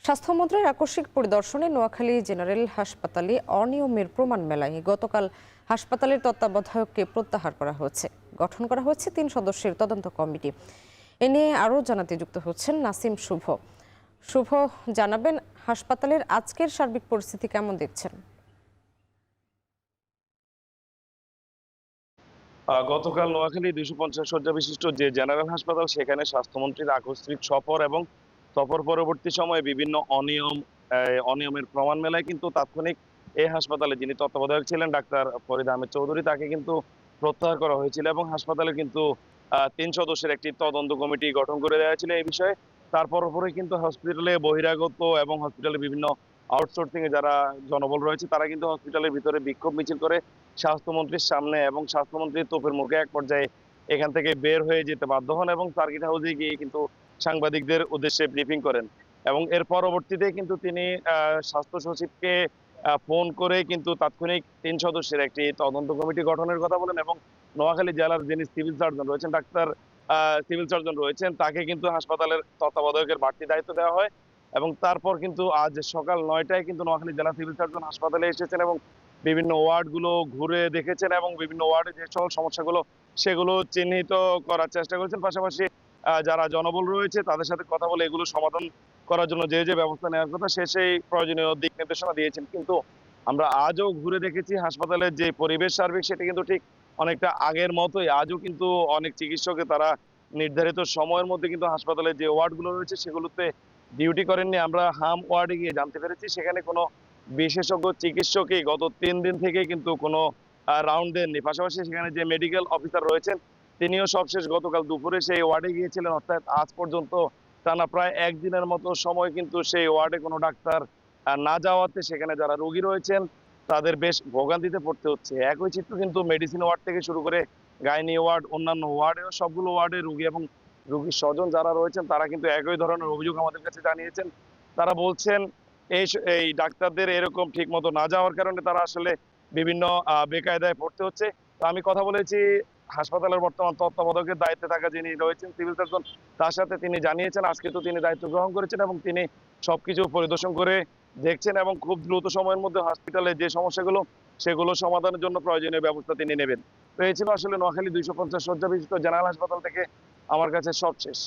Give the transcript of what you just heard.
স্বাস্থ্যমন্ত্রীর আকস্মিক পরিদর্শনে নোয়াখালী জেনারেল হাসপাতালে অনিয়মের প্রমাণ মেলায় গতকাল হাসপাতালের তত্ত্বাবধায়ককে প্রত্যাহার করা হয়েছে। গঠন করা হয়েছে ৩ সদস্যের তদন্ত কমিটি। এ নিয়ে আরও জানাতে যুক্ত হচ্ছেন নাসিম শুভ। শুভ, জানাবেন হাসপাতালের আজকের সার্বিক পরিস্থিতি কেমন দেখছেন? গতকাল নোয়াখালী 250 শয্যা বিশিষ্ট যে জেনারেল হাসপাতাল, সেখানে স্বাস্থ্যমন্ত্রীর আকস্মিক সফর এবং সফর পরবর্তী সময়ে বিভিন্ন অনিয়মের প্রমাণ মেলায় কিন্তু তাৎক্ষণিক এই হাসপাতালে যিনি তত্ত্বাবধায়ক ছিলেন ডাক্তার ফরিদ আহমেদ চৌধুরী, তাকে কিন্তু প্রত্যাহার করা হয়েছিল এবং হাসপাতালে কিন্তু 3 সদস্যের একটি তদন্ত কমিটি গঠন করে দেওয়া হয়েছিল এই বিষয়ে। তারপর কিন্তু হসপিটালে বহিরাগত এবং হসপিটালের বিভিন্ন আউটসোর্সিং এ যারা জনবল রয়েছে তারা কিন্তু হসপিটালের ভিতরে বিক্ষোভ মিছিল করে স্বাস্থ্যমন্ত্রীর সামনে এবং স্বাস্থ্যমন্ত্রীর তোপের মুখে এক পর্যায়ে এখান থেকে বের হয়ে যেতে বাধ্য হন এবং সার্কিট হাউসে গিয়ে কিন্তু সাংবাদিকদের উদ্দেশ্যে ব্রিফিং করেন। এবং এর পরবর্তীতে কিন্তু তিনি স্বাস্থ্য সচিবকে ফোন করে কিন্তু তাৎক্ষণিক 3 সদস্যের একটি তদন্ত কমিটি গঠনের কথা বলেন এবং নোয়াখালী জেলার যিনি সিভিল সার্জন রয়েছেন সিভিল সার্জন রয়েছেন, তাকে কিন্তু হাসপাতালের তত্ত্বাবধায়কের বাড়তি দায়িত্ব দেওয়া হয়। এবং তারপর কিন্তু আজ সকাল 9টায় কিন্তু নোয়াখালী জেলা সিভিল সার্জন হাসপাতালে এসেছেন এবং বিভিন্ন ওয়ার্ডগুলো ঘুরে দেখেছেন এবং বিভিন্ন ওয়ার্ডে যে সকল সমস্যাগুলো সেগুলো চিহ্নিত করার চেষ্টা করেছেন। পাশাপাশি যারা জনবল রয়েছে তাদের সাথে কথা বলে এগুলো সমাধান করার জন্য যে ব্যবস্থা নেওয়ার কথা সেই প্রয়োজনীয় দিক নির্দেশনা দিয়েছেন। কিন্তু আমরা আজও ঘুরে দেখেছি হাসপাতালের যে পরিবেশ সার্বিক সেটা কিন্তু ঠিক অনেকটা আগের মতোই। আজও কিন্তু অনেক চিকিৎসককে তারা নির্ধারিত সময়ের মধ্যে কিন্তু হাসপাতালের যে ওয়ার্ডগুলো রয়েছে সেগুলোতে ডিউটি করেননি। আমরা হাম ওয়ার্ডে গিয়ে জানতে পেরেছি সেখানে কোনো বিশেষজ্ঞ চিকিৎসকই গত 3 দিন থেকে কিন্তু কোনো রাউন্ড দেননি। পাশাপাশি সেখানে যে মেডিকেল অফিসার রয়েছেন তিনিও সবশেষ গতকাল দুপুরে সেই ওয়ার্ডে গিয়েছিলেন। অর্থাৎ আজ পর্যন্ত টানা প্রায় 1 দিনের মতো সময় কিন্তু সেই ওয়ার্ডে কোনো ডাক্তার না যাওয়াতে সেখানে যারা রোগী রয়েছেন তাদের বেশ ভোগান্তিতে পড়তে হচ্ছে। একই চিত্র কিন্তু মেডিসিন ওয়ার্ড থেকে শুরু করে গাইনি ওয়ার্ড, অন্যান্য ওয়ার্ডেও সবগুলো ওয়ার্ডে রোগী এবং রোগীর স্বজন যারা রয়েছেন তারা কিন্তু একই ধরনের অভিযোগ আমাদের কাছে জানিয়েছেন। তারা বলছেন এই ডাক্তারদের এরকম ঠিকমতো না যাওয়ার কারণে তারা আসলে বিভিন্ন বেকায়দায় পড়তে হচ্ছে। তো আমি কথা বলেছি হাসপাতালের বর্তমান তত্ত্বাবধায়কের দায়িত্বে থাকা যিনি রয়েছেন সিভিল সার্জন, তার সাথে তিনি জানিয়েছেন আজকে তো তিনি দায়িত্ব গ্রহণ করেছেন এবং তিনি সবকিছু পরিদর্শন করে দেখছেন এবং খুব দ্রুত সময়ের মধ্যে হসপিটালে যে সমস্যাগুলো সেগুলো সমাধানের জন্য প্রয়োজনীয় ব্যবস্থা তিনি নেবেন। তো এই ছিল আসলে নোয়াখালী 250 শয্যা বিশিষ্ট জেনারেল হাসপাতাল থেকে আমার কাছে সবশেষ।